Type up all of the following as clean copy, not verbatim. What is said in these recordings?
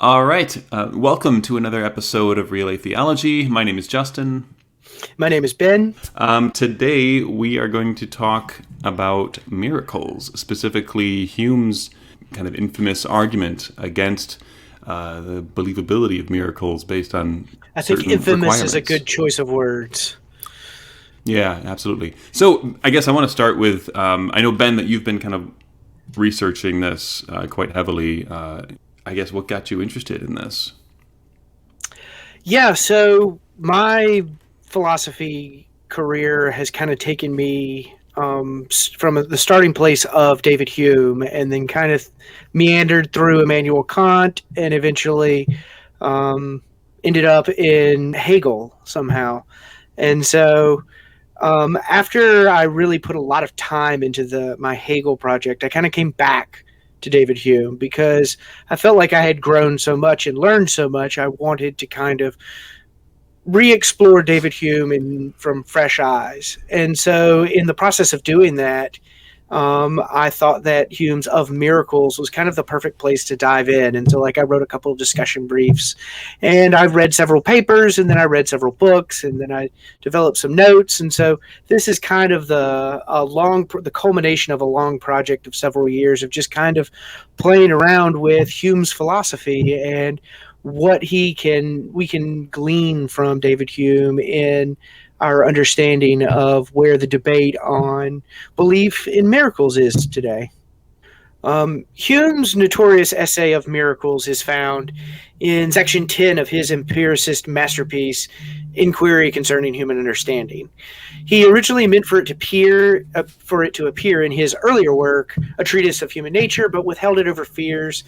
All right. Welcome to another episode of Real Atheology. My name is Justin. My name is Ben. Today we are going to talk about miracles, specifically Hume's kind of infamous argument against the believability of miracles based on I think certain infamous is a requirements. good choice of words. Yeah, absolutely. So I guess I want to start with, I know, Ben, that you've been kind of researching this quite heavily. I guess what got you interested in this? Yeah, so my philosophy career has kind of taken me from the starting place of David Hume and then kind of meandered through Immanuel Kant and eventually ended up in Hegel somehow. And so after I really put a lot of time into my Hegel project, I kind of came back to David Hume because I felt like I had grown so much and learned so much. I wanted to kind of re-explore David Hume from fresh eyes. And so in the process of doing that, I thought that Hume's Of Miracles was kind of the perfect place to dive in. And so I wrote a couple of discussion briefs and I read several papers and then I read several books and then I developed some notes. And so this is kind of the culmination of a long project of several years of just kind of playing around with Hume's philosophy and what we can glean from David Hume in our understanding of where the debate on belief in miracles is today. Hume's notorious essay of miracles is found in section 10 of his empiricist masterpiece, Inquiry Concerning Human Understanding. He originally meant for it to appear in his earlier work, A Treatise of Human Nature, but withheld it over fears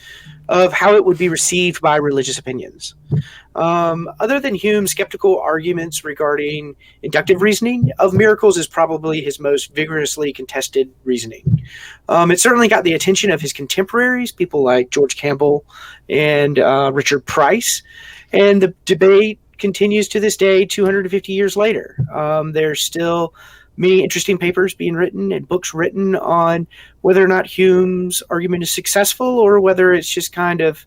of how it would be received by religious opinions. Other than Hume's skeptical arguments regarding inductive reasoning, Of Miracles is probably his most vigorously contested reasoning. It certainly got the attention of his contemporaries, people like George Campbell and Richard Price, and the debate continues to this day 250 years later. There's still many interesting papers being written and books written on whether or not Hume's argument is successful or whether it's just kind of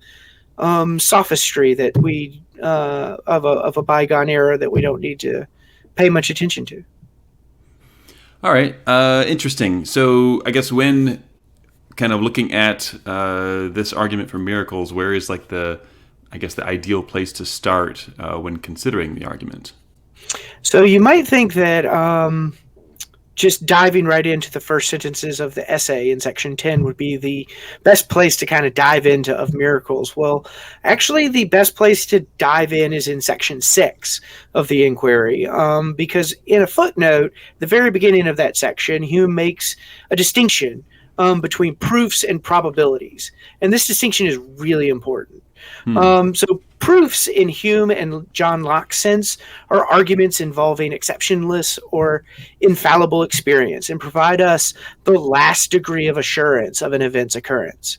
sophistry that we of a bygone era that we don't need to pay much attention to. All right. Interesting. So I guess when kind of looking at this argument for miracles, where is the ideal place to start when considering the argument? So you might think that just diving right into the first sentences of the essay in section 10 would be the best place to kind of dive into Of Miracles. Well, actually, the best place to dive in is in section 6 of the inquiry, because in a footnote, the very beginning of that section, Hume makes a distinction between proofs and probabilities. And this distinction is really important. So proofs in Hume and John Locke's sense are arguments involving exceptionless or infallible experience and provide us the last degree of assurance of an event's occurrence.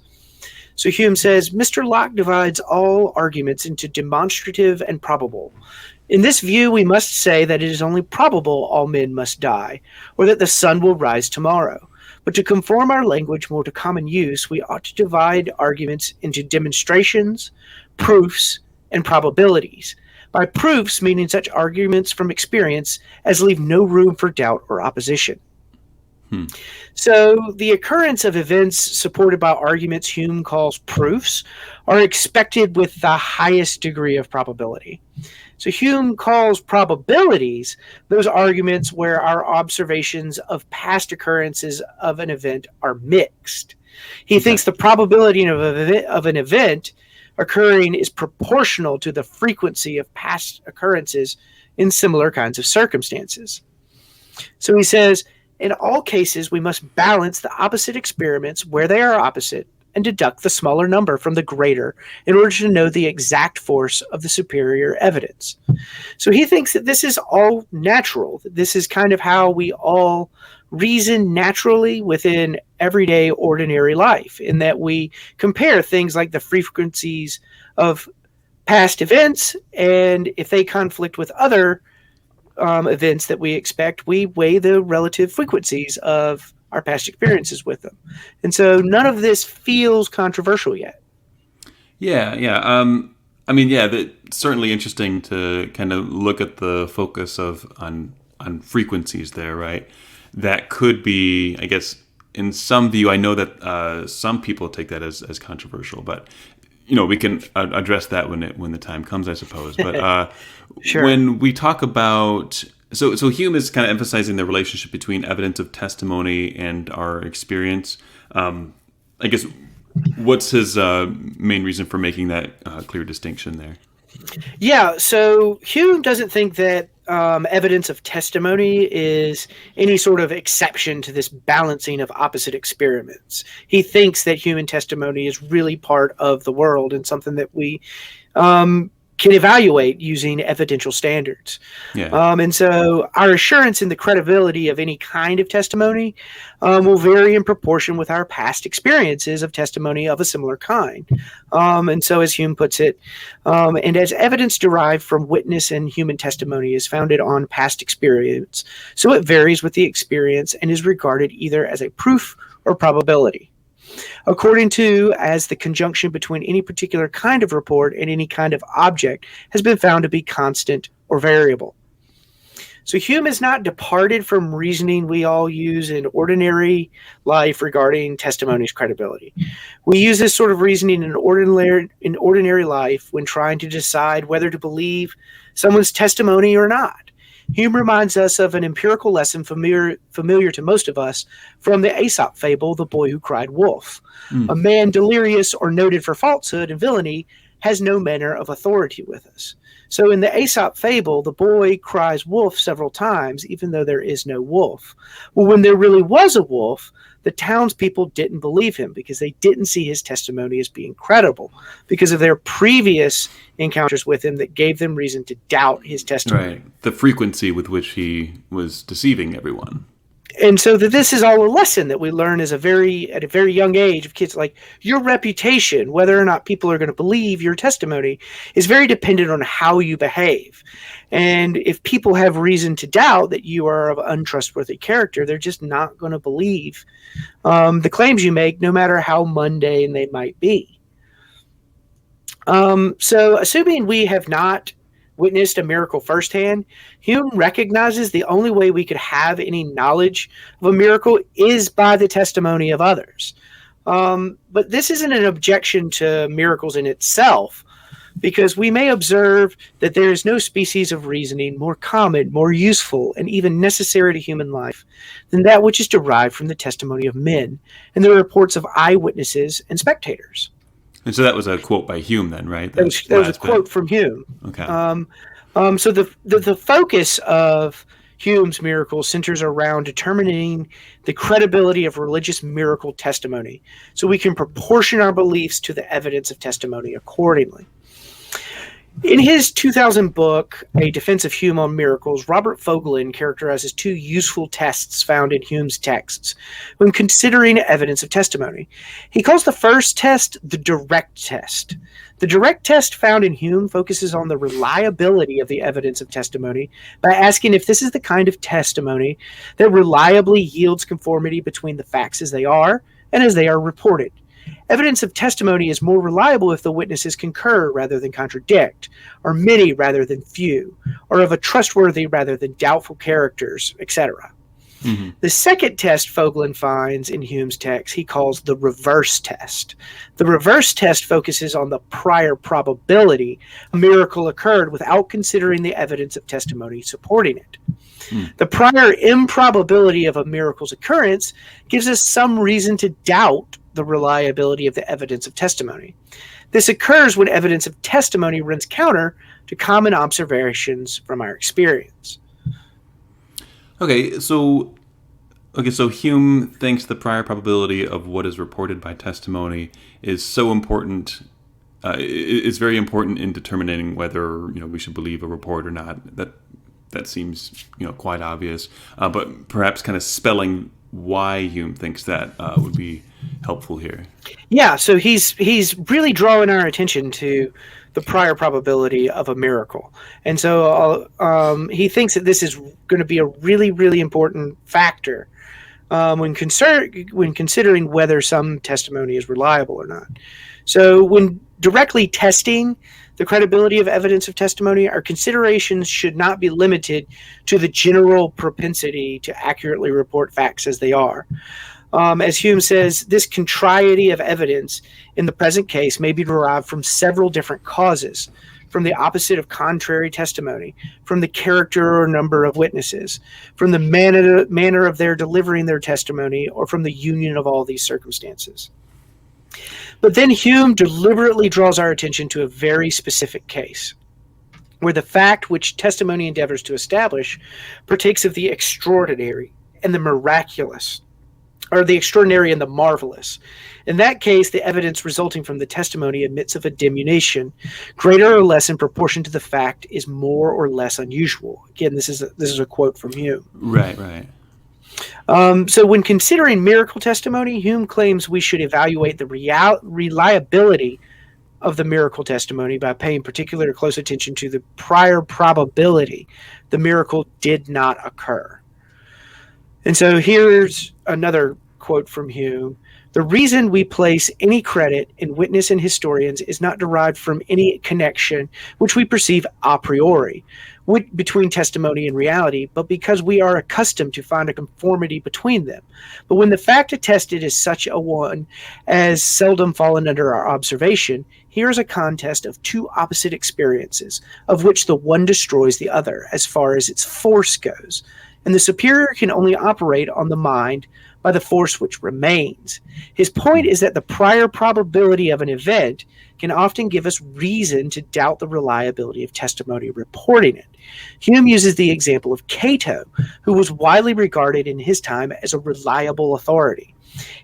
So Hume says, Mr. Locke divides all arguments into demonstrative and probable. In this view, we must say that it is only probable all men must die, or that the sun will rise tomorrow. But to conform our language more to common use, we ought to divide arguments into demonstrations, proofs, and probabilities. By proofs, meaning such arguments from experience as leave no room for doubt or opposition. So the occurrence of events supported by arguments Hume calls proofs are expected with the highest degree of probability. So Hume calls probabilities those arguments where our observations of past occurrences of an event are mixed. He thinks the probability of an event occurring is proportional to the frequency of past occurrences in similar kinds of circumstances. So he says, in all cases, we must balance the opposite experiments where they are opposite and deduct the smaller number from the greater in order to know the exact force of the superior evidence. So he thinks that this is all natural. That this is kind of how we all reason naturally within everyday ordinary life, in that we compare things like the frequencies of past events, and if they conflict with other events that we expect, we weigh the relative frequencies of our past experiences with them. And so none of this feels controversial yet. Yeah, yeah. I mean, yeah, that's certainly interesting to kind of look at the focus of on frequencies there, right? That could be, I guess, in some view. I know that some people take that as controversial, but we can address that when the time comes, I suppose. But Sure. when we talk about so Hume is kind of emphasizing the relationship between evidence of testimony and our experience. I guess what's his main reason for making that clear distinction there? Yeah, so Hume doesn't think that evidence of testimony is any sort of exception to this balancing of opposite experiments. He thinks that human testimony is really part of the world and something that we can evaluate using evidential standards. Yeah. And so our assurance in the credibility of any kind of testimony will vary in proportion with our past experiences of testimony of a similar kind. And so, as Hume puts it, and as evidence derived from witness and human testimony is founded on past experience, so it varies with the experience and is regarded either as a proof or probability. According to as the conjunction between any particular kind of report and any kind of object has been found to be constant or variable. So Hume has not departed from reasoning we all use in ordinary life regarding testimony's credibility. We use this sort of reasoning in ordinary life when trying to decide whether to believe someone's testimony or not. Hume reminds us of an empirical lesson familiar to most of us from the Aesop fable, The Boy Who Cried Wolf. A man delirious or noted for falsehood and villainy has no manner of authority with us. So in the Aesop fable, the boy cries wolf several times, even though there is no wolf. Well, when there really was a wolf, the townspeople didn't believe him because they didn't see his testimony as being credible because of their previous encounters with him that gave them reason to doubt his testimony. Right. The frequency with which he was deceiving everyone. And so this is all a lesson that we learn at a very young age of kids. Like, your reputation, whether or not people are going to believe your testimony, is very dependent on how you behave. And if people have reason to doubt that you are of untrustworthy character, they're just not going to believe the claims you make, no matter how mundane they might be. So assuming we have not witnessed a miracle firsthand, Hume recognizes the only way we could have any knowledge of a miracle is by the testimony of others. But this isn't an objection to miracles in itself, because we may observe that there is no species of reasoning more common, more useful, and even necessary to human life than that which is derived from the testimony of men and the reports of eyewitnesses and spectators. And so that was a quote by Hume then, right? That was a quote from Hume. Okay. So the focus of Hume's miracle centers around determining the credibility of religious miracle testimony, so we can proportion our beliefs to the evidence of testimony accordingly. In his 2000 book, A Defense of Hume on Miracles, Robert Fogelin characterizes two useful tests found in Hume's texts when considering evidence of testimony. He calls the first test the direct test. The direct test found in Hume focuses on the reliability of the evidence of testimony by asking if this is the kind of testimony that reliably yields conformity between the facts as they are and as they are reported. Evidence of testimony is more reliable if the witnesses concur rather than contradict, are many rather than few, or of a trustworthy rather than doubtful characters, etc. Mm-hmm. The second test Fogelin finds in Hume's text he calls the reverse test. The reverse test focuses on the prior probability a miracle occurred without considering the evidence of testimony supporting it. The prior improbability of a miracle's occurrence gives us some reason to doubt the reliability of the evidence of testimony. This occurs when evidence of testimony runs counter to common observations from our experience. So Hume thinks the prior probability of what is reported by testimony is so important. Is very important in determining whether we should believe a report or not. That seems quite obvious, but perhaps kind of spelling why Hume thinks that would be helpful here. Yeah, so he's really drawing our attention to the prior probability of a miracle, and so he thinks that this is going to be a really, really important factor when considering whether some testimony is reliable or not. So when directly testing the credibility of evidence of testimony, our considerations should not be limited to the general propensity to accurately report facts as they are. As Hume says, this contrariety of evidence in the present case may be derived from several different causes, from the opposite of contrary testimony, from the character or number of witnesses, from the manner of their delivering their testimony, or from the union of all these circumstances. But then Hume deliberately draws our attention to a very specific case, where the fact which testimony endeavors to establish partakes of the extraordinary and the miraculous, or the extraordinary and the marvelous. In that case, the evidence resulting from the testimony admits of a diminution, greater or less in proportion to the fact, is more or less unusual. Again, this is a quote from Hume. Right, right. So when considering miracle testimony, Hume claims we should evaluate the reliability of the miracle testimony by paying particular close attention to the prior probability the miracle did not occur. And so here's another quote from Hume. The reason we place any credit in witness and historians is not derived from any connection which we perceive a priori between testimony and reality, but because we are accustomed to find a conformity between them. But when the fact attested is such a one as seldom fallen under our observation, here is a contest of two opposite experiences, of which the one destroys the other as far as its force goes, and the superior can only operate on the mind by the force which remains. His point is that the prior probability of an event can often give us reason to doubt the reliability of testimony reporting it. Hume uses the example of Cato, who was widely regarded in his time as a reliable authority.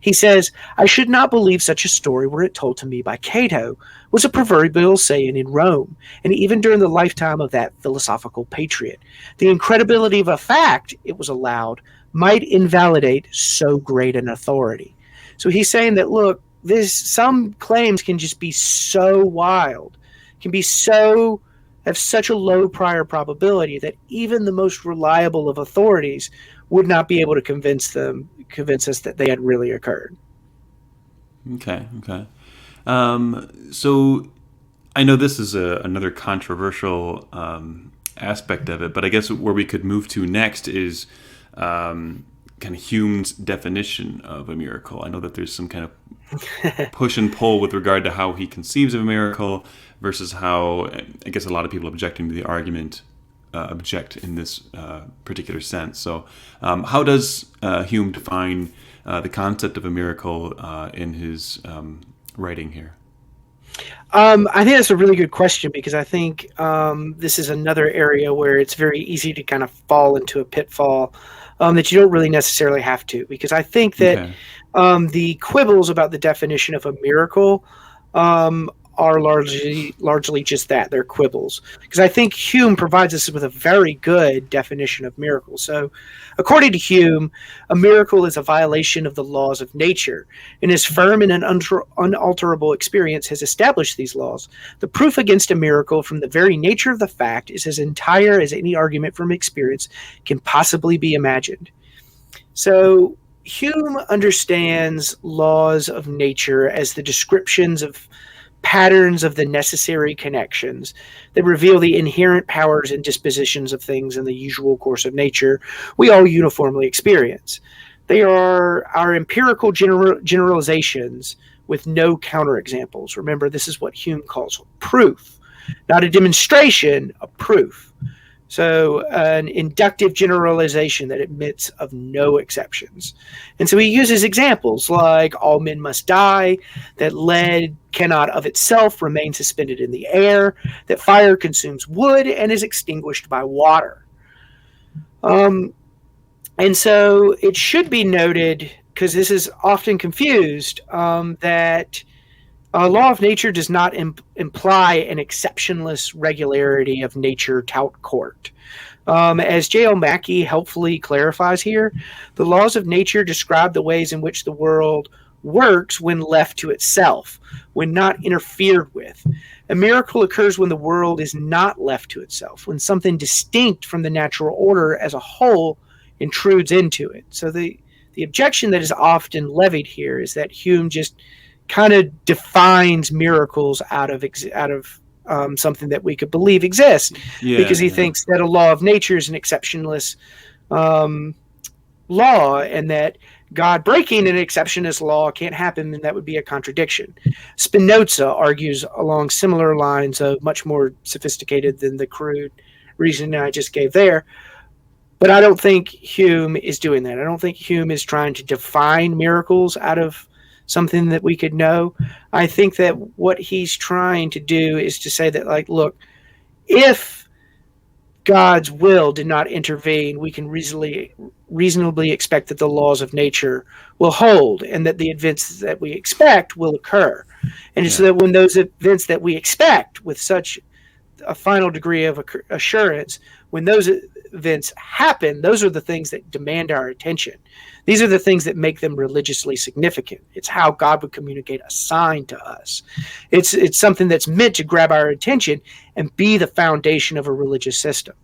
He says, I should not believe such a story were it told to me by Cato, was a proverbial saying in Rome, and even during the lifetime of that philosophical patriot. The incredibility of a fact, it was allowed, might invalidate so great an authority. So he's saying that, look, some claims can just be so wild, can be so, have such a low prior probability that even the most reliable of authorities would not be able to convince us that they had really occurred. Okay. So I know this is another controversial aspect of it, but I guess where we could move to next is kind of Hume's definition of a miracle. I know that there's some kind of push and pull with regard to how he conceives of a miracle versus how, I guess, a lot of people objecting to the argument object in this particular sense. So how does Hume define the concept of a miracle in his writing here? I think that's a really good question, because I think this is another area where it's very easy to kind of fall into a pitfall that you don't really necessarily have to, because I think that the quibbles about the definition of a miracle are largely just that. They're quibbles. Because I think Hume provides us with a very good definition of miracle. So, according to Hume, a miracle is a violation of the laws of nature, and his firm and unalterable experience has established these laws. The proof against a miracle from the very nature of the fact is as entire as any argument from experience can possibly be imagined. So, Hume understands laws of nature as the descriptions of patterns of the necessary connections that reveal the inherent powers and dispositions of things in the usual course of nature we all uniformly experience. They are our empirical generalizations with no counterexamples. Remember, this is what Hume calls proof, not a demonstration, a proof. So an inductive generalization that admits of no exceptions. And so he uses examples like all men must die, that lead cannot of itself remain suspended in the air, that fire consumes wood and is extinguished by water. And so it should be noted, because this is often confused, that law of nature does not imply an exceptionless regularity of nature tout court. As J.L. Mackie helpfully clarifies here, the laws of nature describe the ways in which the world works when left to itself, when not interfered with. A miracle occurs when the world is not left to itself, when something distinct from the natural order as a whole intrudes into it. So the objection that is often levied here is that Hume just kind of defines miracles out of something that we could believe exists, because he thinks that a law of nature is an exceptionless law, and that God breaking an exceptionless law can't happen, and that would be a contradiction. Spinoza argues along similar lines, of much more sophisticated than the crude reason I just gave there. But I don't think Hume is doing that. I don't think Hume is trying to define miracles out of something that we could know. I think that what he's trying to do is to say that, like, look, if God's will did not intervene, we can reasonably expect that the laws of nature will hold, and that the events that we expect will occur. And so that when those events that we expect with such a final degree of assurance, when those events happen, those are the things that demand our attention. These are the things that make them religiously significant. It's how God would communicate a sign to us. It's something that's meant to grab our attention and be the foundation of a religious system.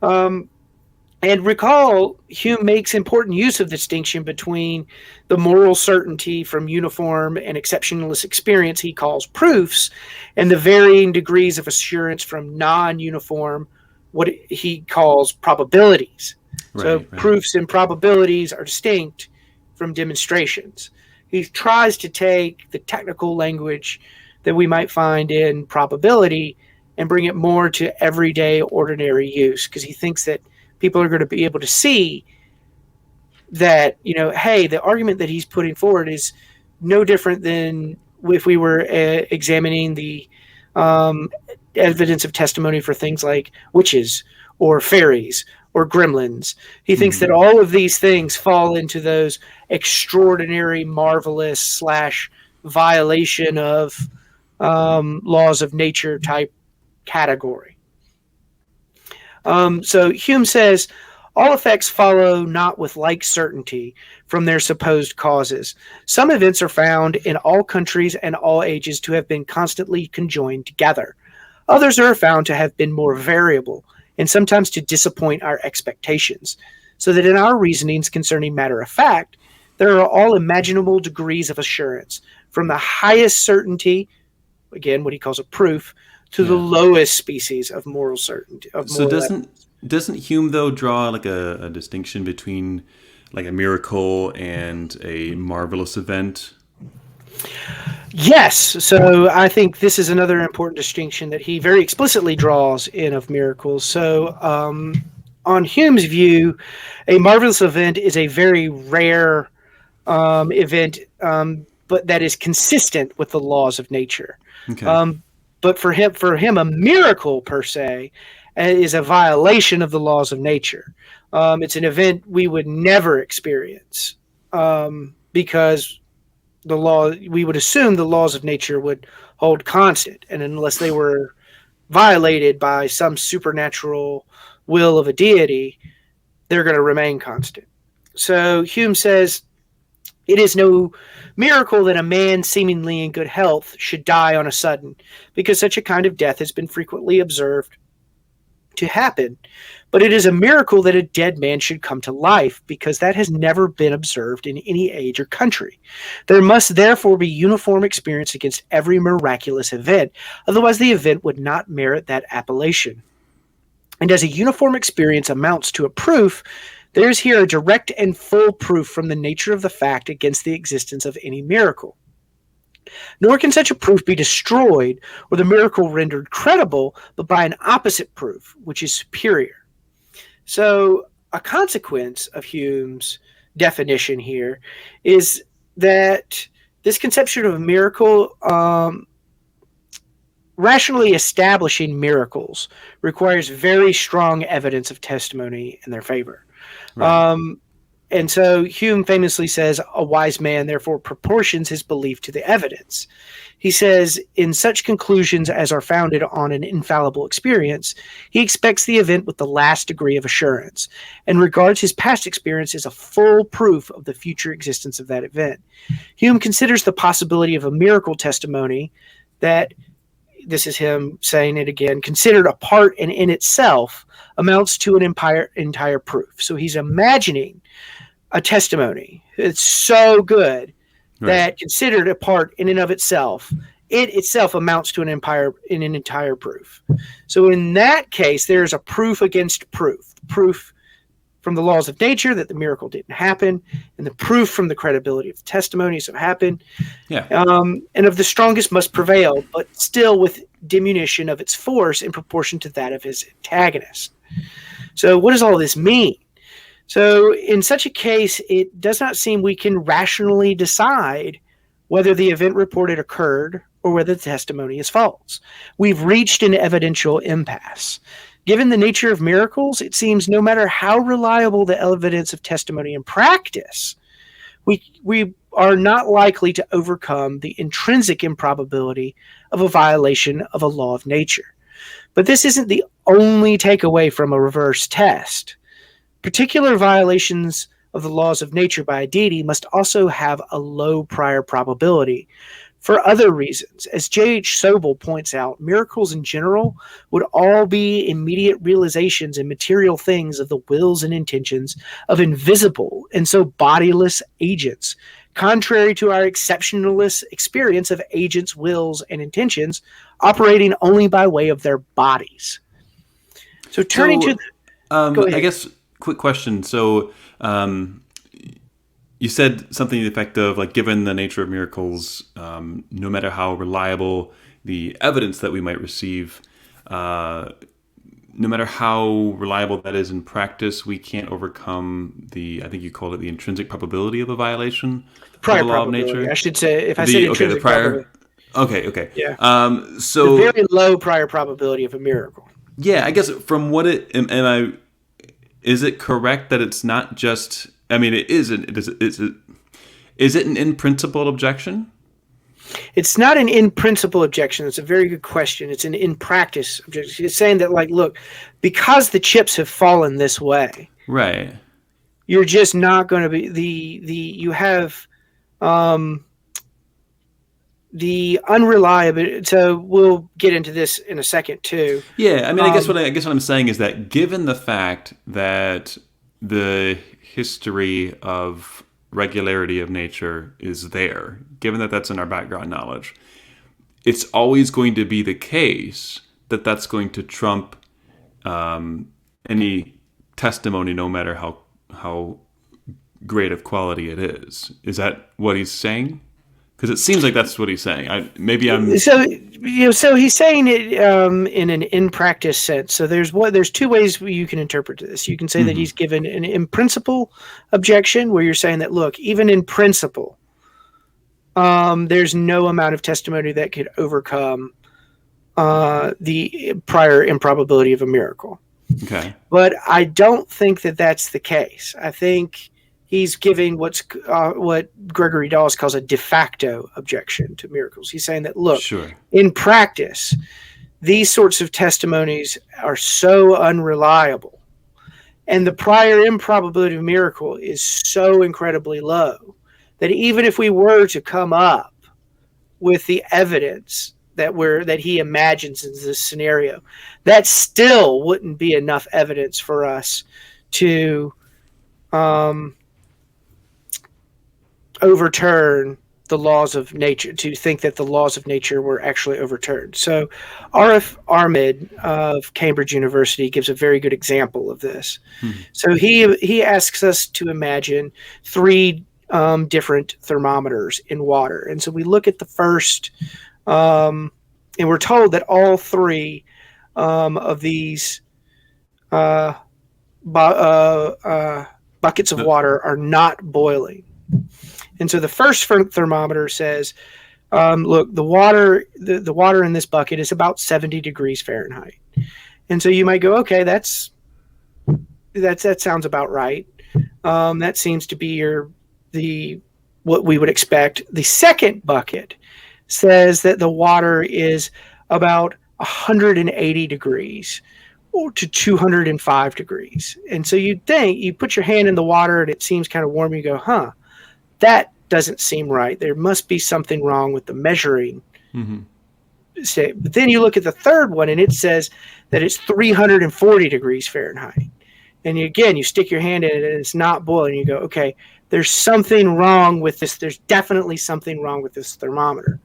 And recall, Hume makes important use of the distinction between the moral certainty from uniform and exceptionless experience he calls proofs, and the varying degrees of assurance from non-uniform, what he calls probabilities. Proofs and probabilities are distinct from demonstrations. He tries to take the technical language that we might find in probability and bring it more to everyday, ordinary use, because he thinks that people are going to be able to see that, hey, the argument that he's putting forward is no different than if we were examining the evidence of testimony for things like witches or fairies or gremlins. He thinks that all of these things fall into those extraordinary, marvelous / violation of laws of nature type category. So Hume says, all effects follow not with like certainty from their supposed causes. Some events are found in all countries and all ages to have been constantly conjoined together. Others are found to have been more variable, and sometimes to disappoint our expectations, so that in our reasonings concerning matter of fact, there are all imaginable degrees of assurance, from the highest certainty, again, what he calls a proof, to the lowest species of moral certainty. So doesn't Hume, though, draw like a distinction between like a miracle and a marvelous event? Yes. So I think this is another important distinction that he very explicitly draws in of miracles. So on Hume's view, a marvelous event is a very rare event, but that is consistent with the laws of nature. Okay. But for him, a miracle per se is a violation of the laws of nature. It's an event we would never experience because we would assume the laws of nature would hold constant, and unless they were violated by some supernatural will of a deity, they're going to remain constant. So Hume says, it is no miracle that a man seemingly in good health should die on a sudden, because such a kind of death has been frequently observed to happen. But it is a miracle that a dead man should come to life, because that has never been observed in any age or country. There must therefore be uniform experience against every miraculous event, otherwise the event would not merit that appellation. And as a uniform experience amounts to a proof, there is here a direct and full proof from the nature of the fact against the existence of any miracle. Nor can such a proof be destroyed or the miracle rendered credible, but by an opposite proof, which is superior. So a consequence of Hume's definition here is that this conception of a miracle, rationally establishing miracles, requires very strong evidence of testimony in their favor. Right. And so Hume famously says, a wise man therefore proportions his belief to the evidence. He says, in such conclusions as are founded on an infallible experience, he expects the event with the last degree of assurance, and regards his past experience as a full proof of the future existence of that event. Hume considers the possibility of a miracle testimony that, this is him saying it again, considered apart and in itself, amounts to an entire proof. So he's imagining a testimony. It's so good Right. that considered apart in and of itself, it itself amounts to an entire proof. So in that case, there's a proof against proof. Proof from the laws of nature that the miracle didn't happen, and the proof from the credibility of the testimonies that happened. Yeah. And of the strongest must prevail, but still with diminution of its force in proportion to that of his antagonist. So what does all this mean? So in such a case, it does not seem we can rationally decide whether the event reported occurred or whether the testimony is false. We've reached an evidential impasse. Given the nature of miracles, it seems no matter how reliable the evidence of testimony in practice, we are not likely to overcome the intrinsic improbability of a violation of a law of nature. But this isn't the only takeaway from a reverse test. Particular violations of the laws of nature by a deity must also have a low prior probability. For other reasons, as J.H. Sobel points out, miracles in general would all be immediate realizations in material things of the wills and intentions of invisible and so bodiless agents, contrary to our exceptionalist experience of agents' wills and intentions operating only by way of their bodies. So turning to I guess, quick question. So you said something to the effect of, like, given the nature of miracles, no matter how reliable the evidence that we might receive, no matter how reliable that is in practice, we can't overcome I think you called it the intrinsic probability of a violation prior of the law of probability, nature. I should say, if I said intrinsic the prior. probability. Okay. Yeah. So the very low prior probability of a miracle. yeah, I guess from what is it correct that it's not just? I mean, is it an in principle objection? It's not an in principle objection. It's a very good question. It's an in practice objection. It's saying that, like, look, because the chips have fallen this way, right? You're just not going to be you have the unreliable. So we'll get into this in a second too. Yeah, I mean, I guess what I'm saying is that given the fact that the history of regularity of nature is there, given that that's in our background knowledge, it's always going to be the case that that's going to trump any testimony, no matter how great of quality it is. Is that what he's saying? Because it seems like that's what he's saying. So he's saying it in an in practice sense. So there's two ways you can interpret this. You can say that he's given an in principle objection, where you're saying that, look, even in principle, there's no amount of testimony that could overcome the prior improbability of a miracle. Okay. But I don't think that that's the case. I think he's giving what Gregory Dawes calls a de facto objection to miracles. He's saying that, look, sure, in practice, these sorts of testimonies are so unreliable, and the prior improbability of a miracle is so incredibly low that even if we were to come up with the evidence that he imagines in this scenario, that still wouldn't be enough evidence for us to overturn the laws of nature, to think that the laws of nature were actually overturned. So R.F. Armid of Cambridge University gives a very good example of this. So he asks us to imagine three different thermometers in water. And so we look at the first, and we're told that all three of these buckets of water are not boiling. And so the first thermometer says, look, the water in this bucket is about 70 degrees Fahrenheit. And so you might go, okay, that sounds about right. That seems to be what we would expect. The second bucket says that the water is about 180 degrees or to 205 degrees. And so you'd think, you put your hand in the water and it seems kind of warm. You go, that doesn't seem right. There must be something wrong with the measuring. But then you look at the third one and it says that it's 340 degrees Fahrenheit. And you stick your hand in it and it's not boiling. You go, okay, there's something wrong with this. There's definitely something wrong with this thermometer.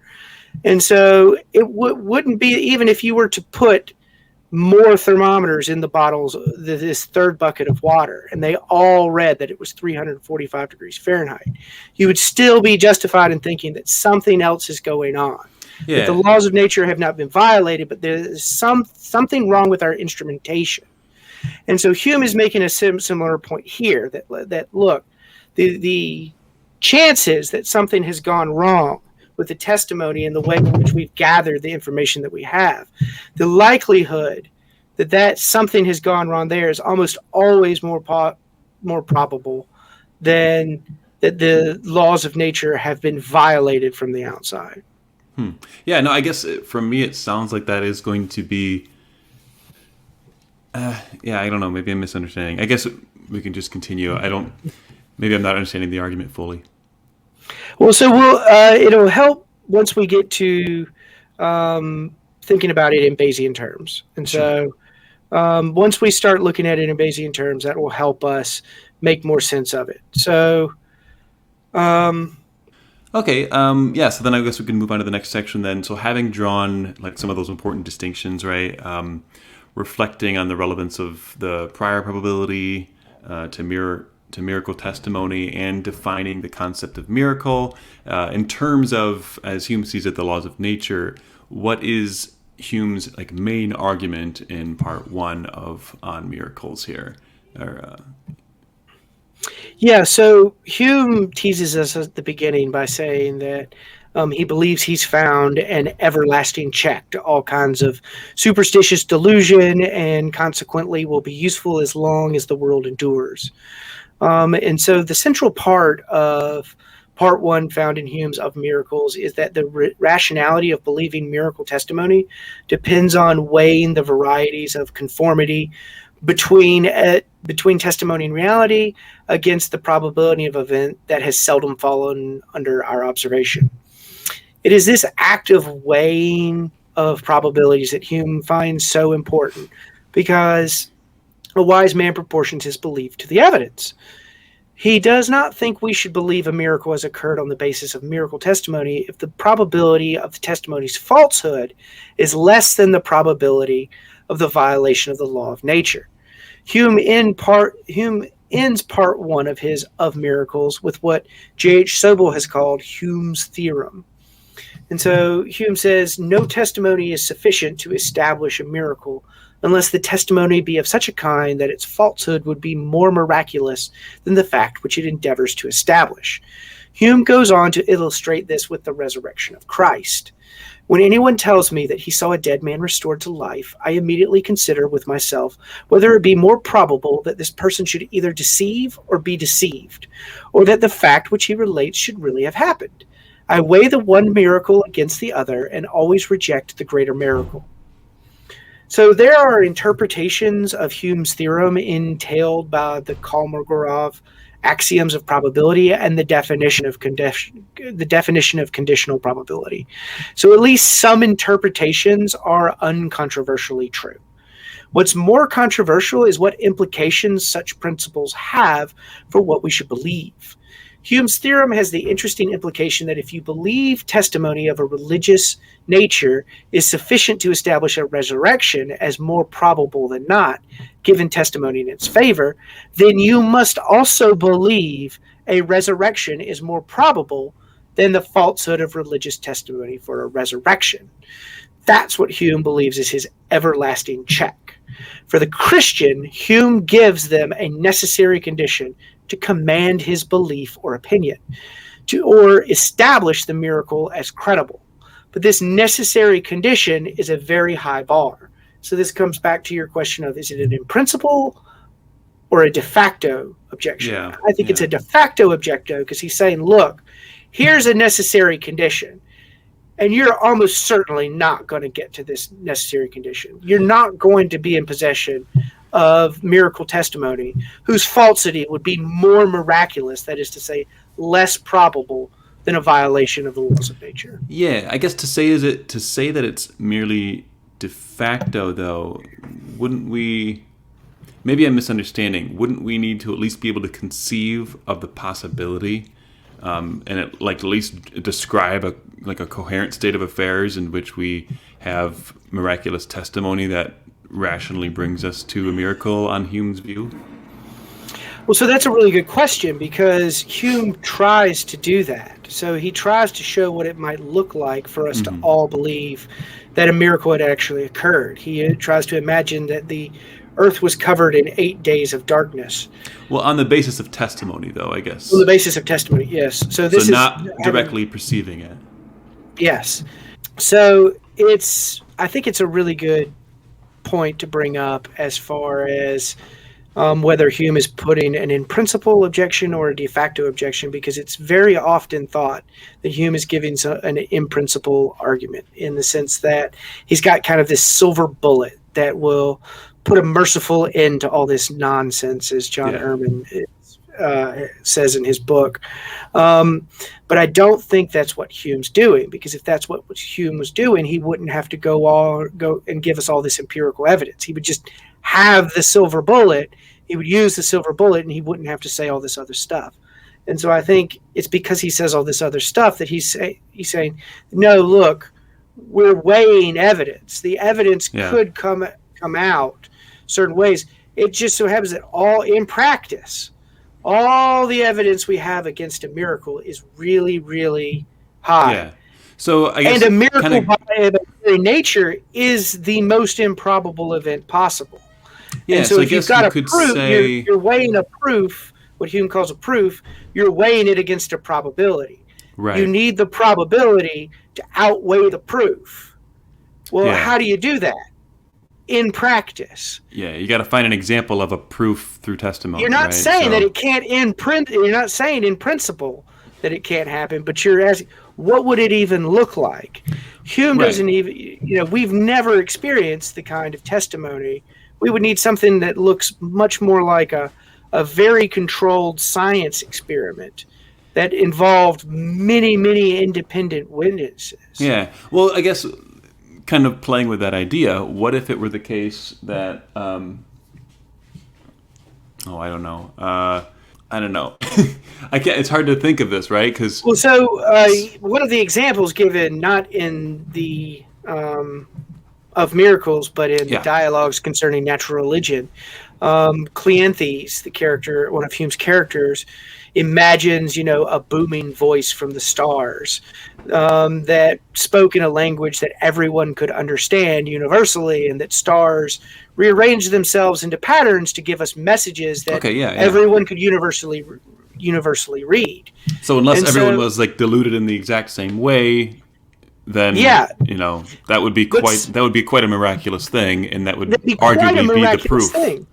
And so it wouldn't be, even if you were to put more thermometers in the bottles, this third bucket of water, and they all read that it was 345 degrees Fahrenheit, you would still be justified in thinking that something else is going on. Yeah. That the laws of nature have not been violated, but there's something wrong with our instrumentation. And so Hume is making a similar point here, that look, the chances that something has gone wrong with the testimony and the way in which we've gathered the information that we have, the likelihood that something has gone wrong there is almost always more probable than that the laws of nature have been violated from the outside. Yeah, no, I guess from me it sounds like that is going to be... yeah, I don't know. Maybe I'm misunderstanding. I guess we can just continue. Maybe I'm not understanding the argument fully. Well, so it'll help once we get to thinking about it in Bayesian terms. And so once we start looking at it in Bayesian terms, that will help us make more sense of it. So, okay. Yeah. So then I guess we can move on to the next section then. So having drawn like some of those important distinctions, right? Reflecting on the relevance of the prior probability to miracle testimony, and defining the concept of miracle in terms of, as Hume sees it, the laws of nature. What is Hume's like main argument in part one on miracles here? Yeah, so Hume teases us at the beginning by saying that he believes he's found an everlasting check to all kinds of superstitious delusion, and consequently will be useful as long as the world endures. And so the central part of part one found in Hume's Of Miracles is that the rationality of believing miracle testimony depends on weighing the varieties of conformity between testimony and reality against the probability of event that has seldom fallen under our observation. It is this active weighing of probabilities that Hume finds so important, because a wise man proportions his belief to the evidence. He does not think we should believe a miracle has occurred on the basis of miracle testimony if the probability of the testimony's falsehood is less than the probability of the violation of the law of nature. Hume ends part one of his Of Miracles with what J.H. Sobel has called Hume's theorem. And so Hume says, no testimony is sufficient to establish a miracle unless the testimony be of such a kind that its falsehood would be more miraculous than the fact which it endeavors to establish. Hume goes on to illustrate this with the resurrection of Christ. When anyone tells me that he saw a dead man restored to life, I immediately consider with myself whether it be more probable that this person should either deceive or be deceived, or that the fact which he relates should really have happened. I weigh the one miracle against the other and always reject the greater miracle. So there are interpretations of Hume's theorem entailed by the Kolmogorov axioms of probability and the definition of conditional probability. So at least some interpretations are uncontroversially true. What's more controversial is what implications such principles have for what we should believe. Hume's theorem has the interesting implication that if you believe testimony of a religious nature is sufficient to establish a resurrection as more probable than not, given testimony in its favor, then you must also believe a resurrection is more probable than the falsehood of religious testimony for a resurrection. That's what Hume believes is his everlasting check. For the Christian, Hume gives them a necessary condition to command his belief or opinion, or establish the miracle as credible. But this necessary condition is a very high bar. So this comes back to your question of, is it an in principle or a de facto objection? Yeah, I think it's a de facto objection, because he's saying, look, here's a necessary condition, and you're almost certainly not going to get to this necessary condition. You're not going to be in possession of miracle testimony whose falsity would be more miraculous, that is to say, less probable than a violation of the laws of nature. Yeah, I guess to say that it's merely de facto, though, wouldn't we maybe I'm misunderstanding. Wouldn't we need to at least be able to conceive of the possibility, at least describe a coherent state of affairs in which we have miraculous testimony that rationally brings us to a miracle on Hume's view? Well, so that's a really good question, because Hume tries to do that. So he tries to show what it might look like for us to all believe that a miracle had actually occurred. He tries to imagine that the earth was covered in 8 days of darkness. Well, on the basis of testimony, though, I guess. On the basis of testimony, yes. So this is not directly perceiving it. Yes. So I think it's a really good point to bring up as far as whether Hume is putting an in principle objection or a de facto objection, because it's very often thought that Hume is giving an in principle argument, in the sense that he's got kind of this silver bullet that will put a merciful end to all this nonsense, as John Ehrman says in his book. But I don't think that's what Hume's doing, because if that's what Hume was doing, he wouldn't have to go and give us all this empirical evidence. He would just have the silver bullet. He would use the silver bullet, and he wouldn't have to say all this other stuff. And so I think it's because he says all this other stuff that he's saying, no, look, we're weighing evidence. The evidence could come out certain ways. It just so happens that all in practice, all the evidence we have against a miracle is really, really high. Yeah. So I guess, and a miracle by its very nature is the most improbable event possible. Yeah, and so if I guess you've got you a could proof, say you're weighing a proof, what Hume calls a proof, you're weighing it against a probability. right. You need the probability to outweigh the proof. Well, how do you do that? In practice. Yeah, you got to find an example of a proof through testimony. You're not saying that it can't you're not saying in principle that it can't happen, but you're asking, what would it even look like? Hume doesn't even, we've never experienced the kind of testimony. We would need something that looks much more like a very controlled science experiment that involved many, many independent witnesses. Yeah. Well, I guess kind of playing with that idea, what if it were the case that, I don't know. I don't know. It's hard to think of this, right? Because one of the examples given, not in the of miracles, but in the dialogues concerning natural religion, Cleanthes, the character, one of Hume's characters, imagines, a booming voice from the stars that spoke in a language that everyone could understand universally, and that stars rearrange themselves into patterns to give us messages that everyone could universally read. So unless everyone was deluded in the exact same way, then that would be quite a miraculous thing, and that would arguably be the proof. Thing.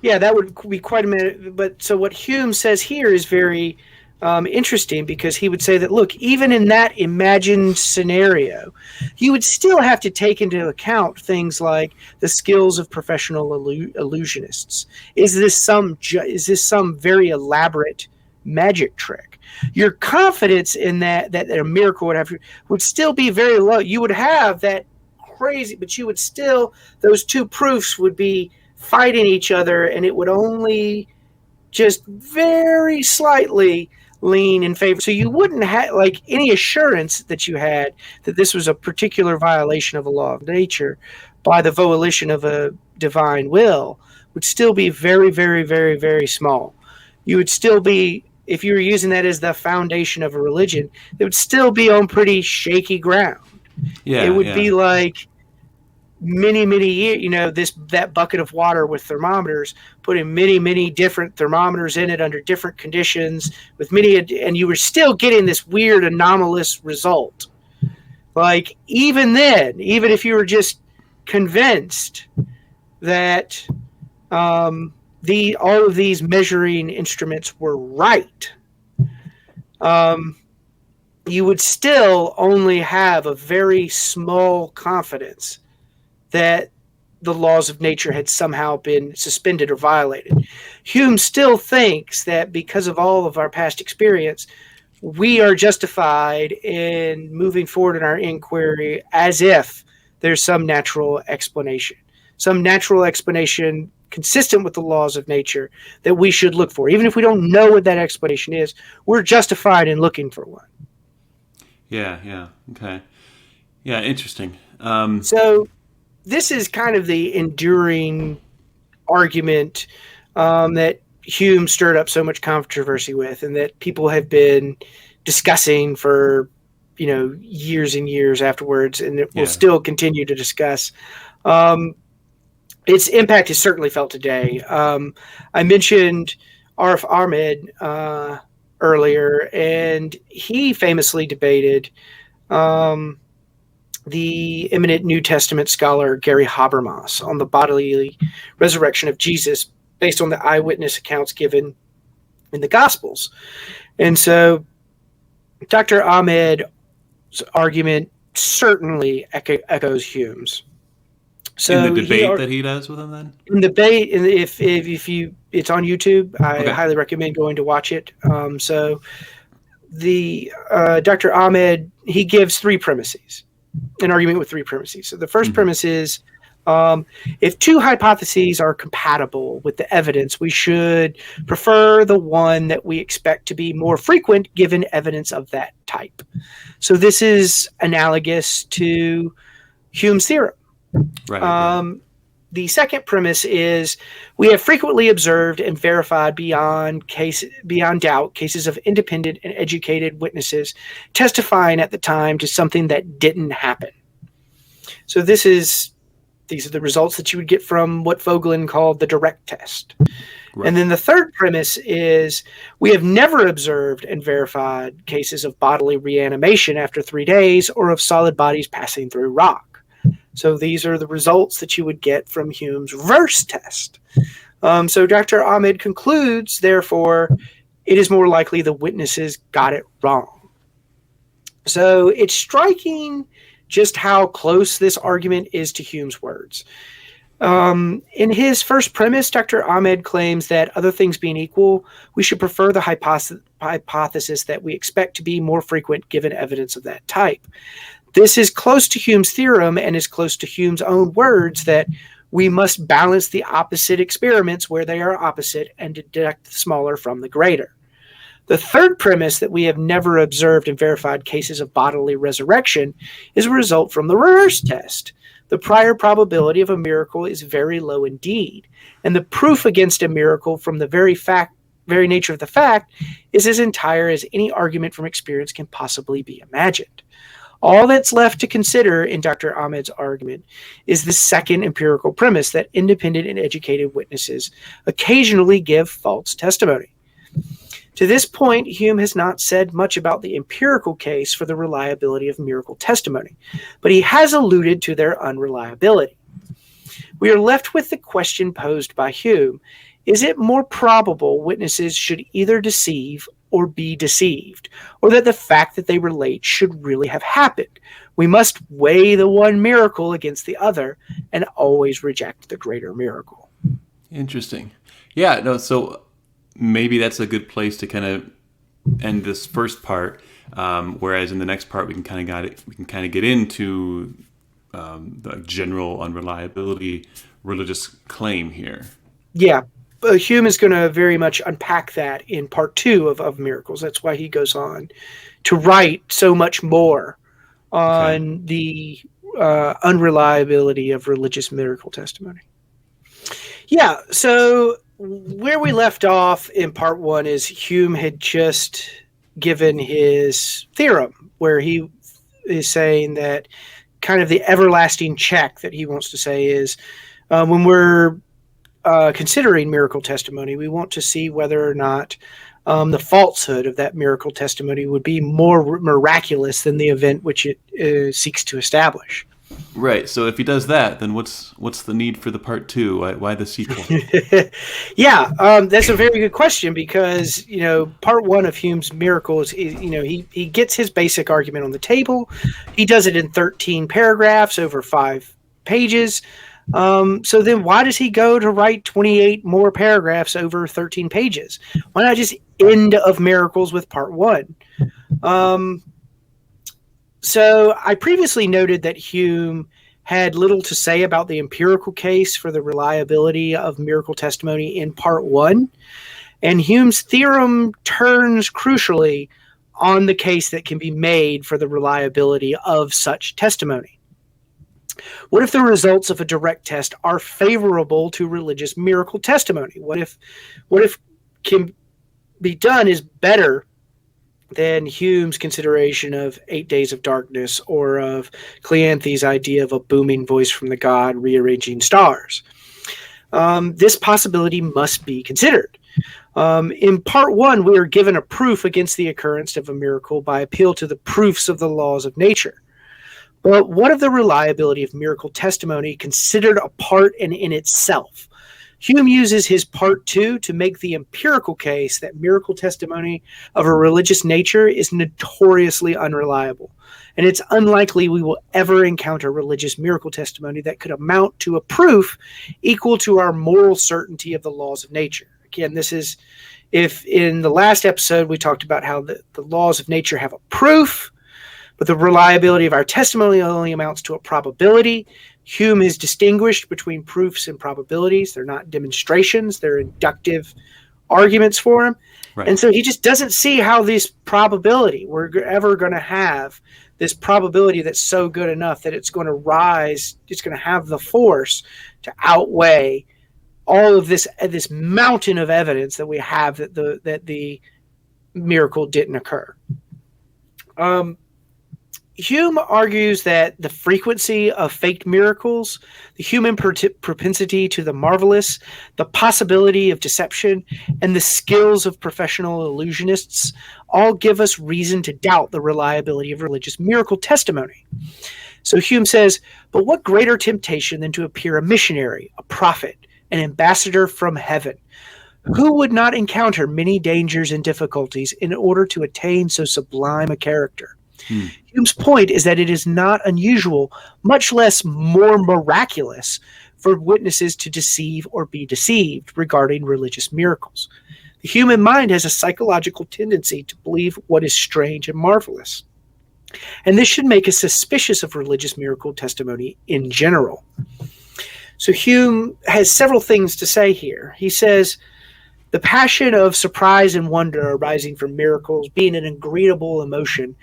Yeah, that would be quite a minute. But so what Hume says here is very interesting, because he would say that, look, even in that imagined scenario, you would still have to take into account things like the skills of professional illusionists. Is this some very elaborate magic trick? Your confidence in that a miracle would still be very low. You would have that crazy, but you would still, those two proofs would be fighting each other, and it would only just very slightly lean in favor. So you wouldn't have any assurance that you had that this was a particular violation of a law of nature by the volition of a divine will would still be very, very, very, very small. You would still be, if you were using that as the foundation of a religion, it would still be on pretty shaky ground. Yeah, it would be like many, many years, that bucket of water with thermometers, putting many, many different thermometers in it under different conditions with and you were still getting this weird anomalous result. Even then, even if you were just convinced that all of these measuring instruments were right, you would still only have a very small confidence that the laws of nature had somehow been suspended or violated. Hume still thinks that because of all of our past experience, we are justified in moving forward in our inquiry as if there's some natural explanation consistent with the laws of nature that we should look for. Even if we don't know what that explanation is, we're justified in looking for one. Yeah. Okay. Yeah, interesting. So this is kind of the enduring argument that Hume stirred up so much controversy with, and that people have been discussing for years and years afterwards, and it will still continue to discuss. Its impact is certainly felt today. I mentioned Arif Ahmed earlier, and he famously debated the eminent New Testament scholar Gary Habermas on the bodily resurrection of Jesus based on the eyewitness accounts given in the Gospels. And so Dr. Ahmed's argument certainly echoes Hume's. So in the debate that he does with him, then? In the debate, if it's on YouTube, I highly recommend going to watch it. So the Dr. Ahmed, he gives three premises. An argument with three premises. So the first premise is if two hypotheses are compatible with the evidence, we should prefer the one that we expect to be more frequent given evidence of that type. So this is analogous to Hume's theorem. Right. The second premise is we have frequently observed and verified beyond doubt cases of independent and educated witnesses testifying at the time to something that didn't happen. So these are the results that you would get from what Vogelin called the direct test. Right. And then the third premise is we have never observed and verified cases of bodily reanimation after 3 days or of solid bodies passing through rock. So these are the results that you would get from Hume's reverse test. So Dr. Ahmed concludes, therefore, it is more likely the witnesses got it wrong. So it's striking just how close this argument is to Hume's words. In his first premise, Dr. Ahmed claims that other things being equal, we should prefer the hypothesis that we expect to be more frequent given evidence of that type. This is close to Hume's theorem and is close to Hume's own words that we must balance the opposite experiments where they are opposite and deduct the smaller from the greater. The third premise, that we have never observed and verified cases of bodily resurrection, is a result from the reverse test. The prior probability of a miracle is very low indeed, and the proof against a miracle from the very nature of the fact is as entire as any argument from experience can possibly be imagined. All that's left to consider in Dr. Ahmed's argument is the second empirical premise that independent and educated witnesses occasionally give false testimony. To this point, Hume has not said much about the empirical case for the reliability of miracle testimony, but he has alluded to their unreliability. We are left with the question posed by Hume: is it more probable witnesses should either deceive or be deceived, or that the fact that they relate should really have happened? We must weigh the one miracle against the other and always reject the greater miracle. Interesting. Yeah, no, so maybe that's a good place to kind of end this first part, whereas in the next part we can kind of get into the general unreliability religious claim here. Yeah. Hume is going to very much unpack that in part 2 of Miracles. That's why he goes on to write so much more on the unreliability of religious miracle testimony. Yeah, so where we left off in part 1 is Hume had just given his theorem, where he is saying that kind of the everlasting check that he wants to say is when we're considering miracle testimony, we want to see whether or not the falsehood of that miracle testimony would be more miraculous than the event which it seeks to establish. Right. So if he does that, then what's the need for the part 2? Why the sequel? Yeah, that's a very good question, because part 1 of Hume's Miracles is he gets his basic argument on the table. He does it in 13 paragraphs over 5 pages. So then why does he go to write 28 more paragraphs over 13 pages? Why not just end of Miracles with part 1? So I previously noted that Hume had little to say about the empirical case for the reliability of miracle testimony in part one. And Hume's theorem turns crucially on the case that can be made for the reliability of such testimony. What if the results of a direct test are favorable to religious miracle testimony? What if can be done is better than Hume's consideration of 8 days of darkness or of Cleanthes's idea of a booming voice from the god rearranging stars? This possibility must be considered. In part one, we are given a proof against the occurrence of a miracle by appeal to the proofs of the laws of nature. But what of the reliability of miracle testimony considered apart and in itself? Hume uses his part two to make the empirical case that miracle testimony of a religious nature is notoriously unreliable, and it's unlikely we will ever encounter religious miracle testimony that could amount to a proof equal to our moral certainty of the laws of nature. Again, this is, if in the last episode we talked about how the laws of nature have a proof, but the reliability of our testimony only amounts to a probability. Hume is distinguished between proofs and probabilities. They're not demonstrations, they're inductive arguments for him. Right. And so he just doesn't see how this probability, we're ever going to have this probability that's so good enough that it's going to rise, it's going to have the force to outweigh all of this mountain of evidence that we have that the miracle didn't occur. Hume argues that the frequency of faked miracles, the human propensity to the marvelous, the possibility of deception, and the skills of professional illusionists all give us reason to doubt the reliability of religious miracle testimony. So Hume says, but what greater temptation than to appear a missionary, a prophet, an ambassador from heaven? Who would not encounter many dangers and difficulties in order to attain so sublime a character? Hume's point is that it is not unusual, much less more miraculous, for witnesses to deceive or be deceived regarding religious miracles. The human mind has a psychological tendency to believe what is strange and marvelous, and this should make us suspicious of religious miracle testimony in general. So Hume has several things to say here. He says, the passion of surprise and wonder arising from miracles, being an agreeable emotion,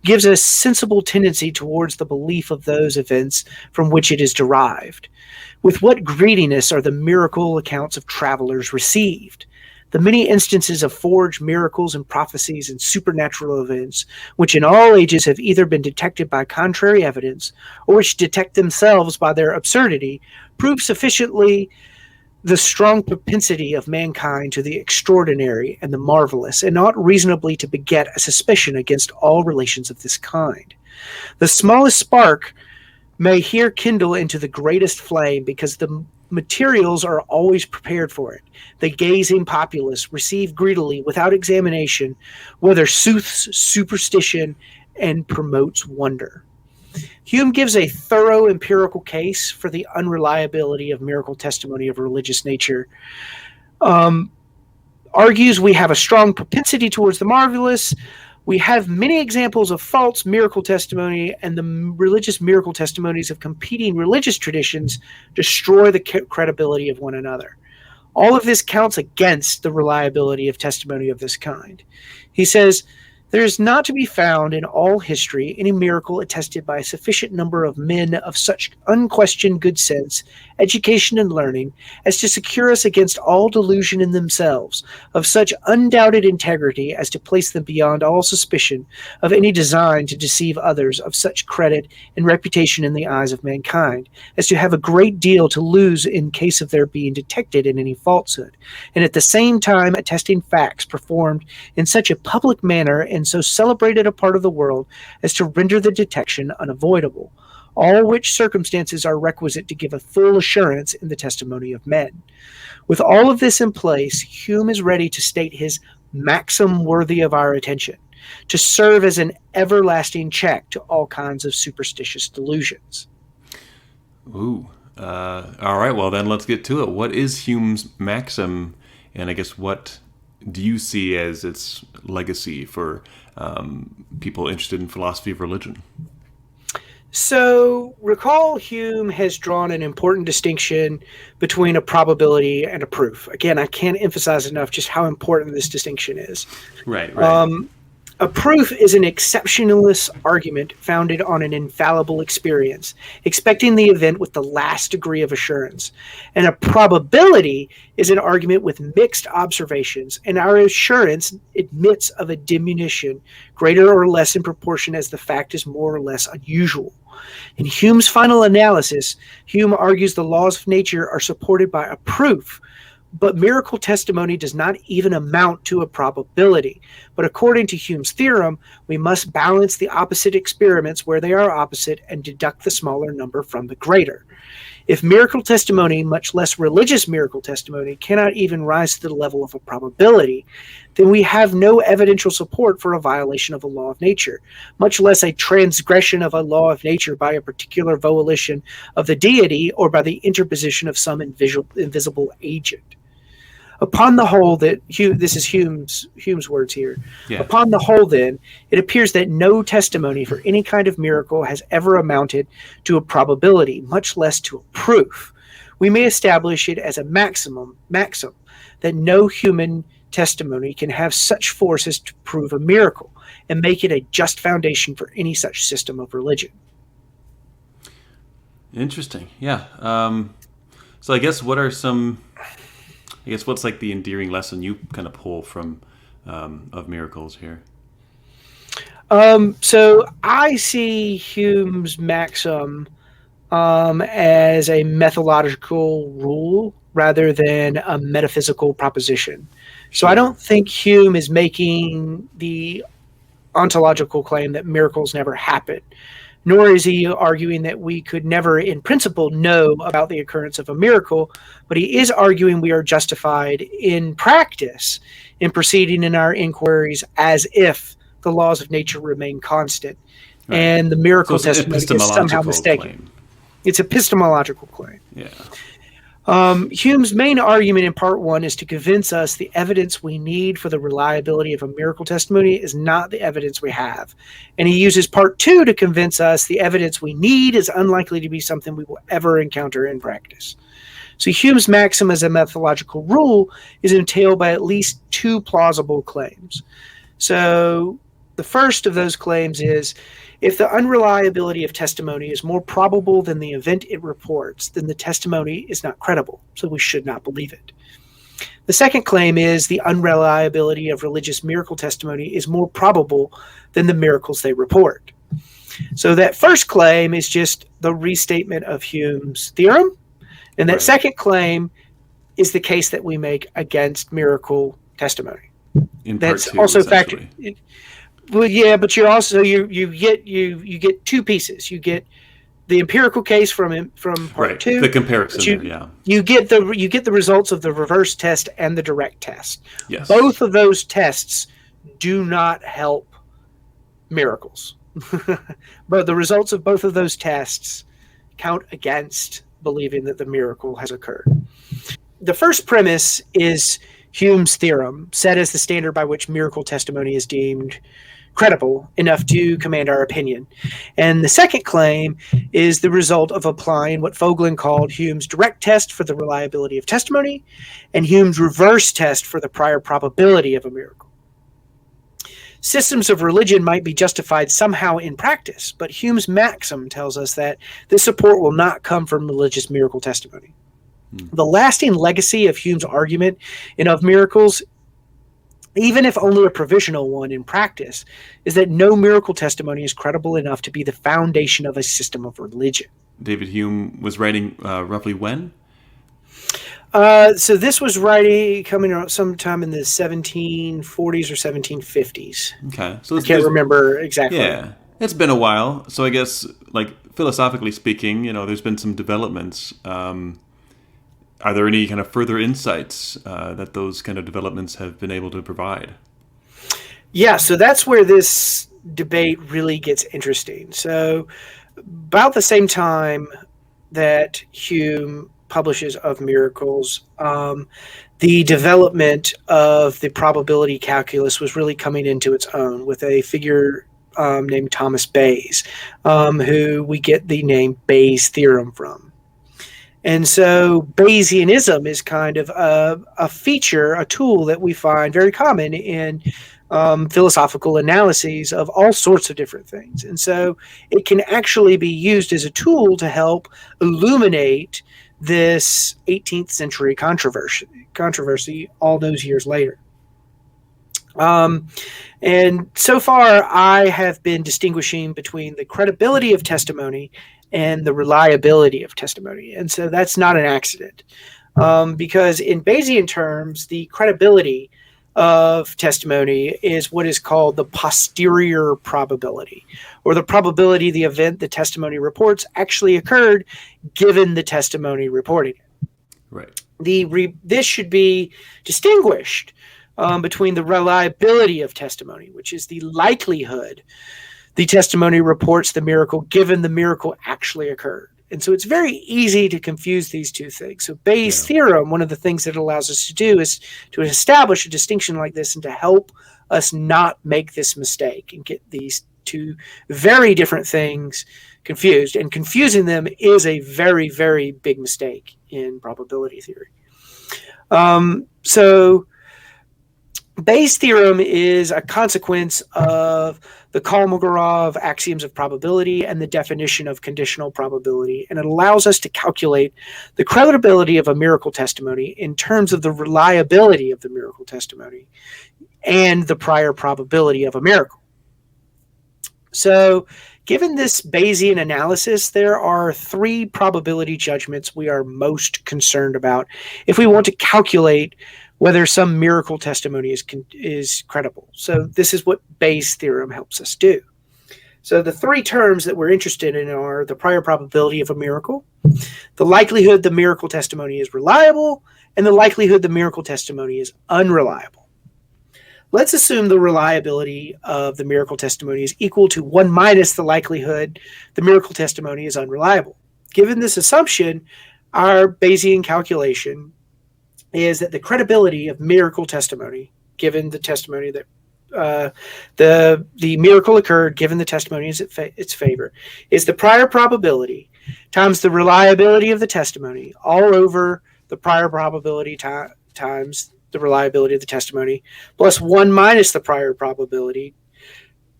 gives a sensible tendency towards the belief of those events from which it is derived. With what greediness are the miracle accounts of travelers received? The many instances of forged miracles and prophecies and supernatural events, which in all ages have either been detected by contrary evidence, or which detect themselves by their absurdity, prove sufficiently the strong propensity of mankind to the extraordinary and the marvelous, and ought reasonably to beget a suspicion against all relations of this kind. The smallest spark may here kindle into the greatest flame, because the materials are always prepared for it. The gazing populace receive greedily, without examination, whether sooths superstition and promotes wonder. Hume gives a thorough empirical case for the unreliability of miracle testimony of a religious nature. Argues we have a strong propensity towards the marvelous. We have many examples of false miracle testimony, and the religious miracle testimonies of competing religious traditions destroy the credibility of one another. All of this counts against the reliability of testimony of this kind. He says, there is not to be found in all history any miracle attested by a sufficient number of men of such unquestioned good sense, education, and learning as to secure us against all delusion in themselves, of such undoubted integrity as to place them beyond all suspicion of any design to deceive others, of such credit and reputation in the eyes of mankind, as to have a great deal to lose in case of their being detected in any falsehood, and at the same time attesting facts performed in such a public manner in so celebrated a part of the world as to render the detection unavoidable, all which circumstances are requisite to give a full assurance in the testimony of men. With all of this in place, Hume is ready to state his maxim worthy of our attention, to serve as an everlasting check to all kinds of superstitious delusions. All right, well then let's get to it. What is Hume's maxim, and I guess what do you see as its legacy for people interested in philosophy of religion? So recall Hume has drawn an important distinction between a probability and a proof. Again, I can't emphasize enough just how important this distinction is. Right, right. Um, a proof is an exceptionalist argument founded on an infallible experience, expecting the event with the last degree of assurance. And a probability is an argument with mixed observations, and our assurance admits of a diminution, greater or less in proportion as the fact is more or less unusual. In Hume's final analysis, Hume argues the laws of nature are supported by a proof, but miracle testimony does not even amount to a probability. But according to Hume's theorem, we must balance the opposite experiments where they are opposite and deduct the smaller number from the greater. If miracle testimony, much less religious miracle testimony, cannot even rise to the level of a probability, then we have no evidential support for a violation of a law of nature, much less a transgression of a law of nature by a particular volition of the deity or by the interposition of some invisible agent. Upon the whole, this is Hume's words here. Yeah. Upon the whole, then, it appears that no testimony for any kind of miracle has ever amounted to a probability, much less to a proof. We may establish it as a maxim that no human testimony can have such force as to prove a miracle and make it a just foundation for any such system of religion. Interesting. Yeah. So I guess what's like the endearing lesson you kind of pull from of miracles here? So I see Hume's maxim as a methodological rule rather than a metaphysical proposition. So I don't think Hume is making the ontological claim that miracles never happen, nor is he arguing that we could never, in principle, know about the occurrence of a miracle, but he is arguing we are justified in practice in proceeding in our inquiries as if the laws of nature remain constant, right, and the miracle testimony is somehow mistaken. Claim. It's an epistemological claim. Yeah. Hume's main argument in part one is to convince us the evidence we need for the reliability of a miracle testimony is not the evidence we have. And he uses part two to convince us the evidence we need is unlikely to be something we will ever encounter in practice. So Hume's maxim as a methodological rule is entailed by at least two plausible claims. So the first of those claims is, if the unreliability of testimony is more probable than the event it reports, then the testimony is not credible, so we should not believe it. The second claim is the unreliability of religious miracle testimony is more probable than the miracles they report. So that first claim is just the restatement of Hume's theorem, and that second claim is the case that we make against miracle testimony. That's also factored. Well, yeah, but you're also you get two pieces. You get the empirical case from part two. The comparison. You get the results of the reverse test and the direct test. Yes. Both of those tests do not help miracles, but the results of both of those tests count against believing that the miracle has occurred. The first premise is Hume's theorem, set as the standard by which miracle testimony is deemed credible enough to command our opinion. And the second claim is the result of applying what Vogelin called Hume's direct test for the reliability of testimony and Hume's reverse test for the prior probability of a miracle. Systems of religion might be justified somehow in practice, but Hume's maxim tells us that this support will not come from religious miracle testimony. The lasting legacy of Hume's argument and of miracles, even if only a provisional one in practice, is that no miracle testimony is credible enough to be the foundation of a system of religion. David Hume was writing roughly when? So this was coming out sometime in the 1740s or 1750s. Okay. So I can't remember exactly. Yeah. It's been a while. So I guess, like, philosophically speaking, there's been some developments. Are there any kind of further insights that those kind of developments have been able to provide? Yeah, so that's where this debate really gets interesting. So about the same time that Hume publishes of miracles, the development of the probability calculus was really coming into its own with a figure named Thomas Bayes, who we get the name Bayes' theorem from. And so Bayesianism is kind of a feature, a tool that we find very common in philosophical analyses of all sorts of different things. And so it can actually be used as a tool to help illuminate this 18th century controversy all those years later. And so far, I have been distinguishing between the credibility of testimony and the reliability of testimony. And so that's not an accident, because in Bayesian terms, the credibility of testimony is what is called the posterior probability, or the probability the event the testimony reports actually occurred given the testimony reporting it. Right. This should be distinguished between the reliability of testimony, which is the likelihood the testimony reports the miracle given the miracle actually occurred. And so it's very easy to confuse these two things. So Bayes' theorem, one of the things that it allows us to do is to establish a distinction like this and to help us not make this mistake and get these two very different things confused. And confusing them is a very, very big mistake in probability theory. So Bayes' theorem is a consequence of the Kolmogorov axioms of probability and the definition of conditional probability, and it allows us to calculate the credibility of a miracle testimony in terms of the reliability of the miracle testimony and the prior probability of a miracle. So, given this Bayesian analysis, there are three probability judgments we are most concerned about if we want to calculate whether some miracle testimony is credible. So this is what Bayes' theorem helps us do. So the three terms that we're interested in are the prior probability of a miracle, the likelihood the miracle testimony is reliable, and the likelihood the miracle testimony is unreliable. Let's assume the reliability of the miracle testimony is equal to 1 minus the likelihood the miracle testimony is unreliable. Given this assumption, our Bayesian calculation is that the credibility of miracle testimony, given the testimony that the miracle occurred, given the testimony is its favor, is the prior probability times the reliability of the testimony all over the prior probability times the reliability of the testimony, plus 1 minus the prior probability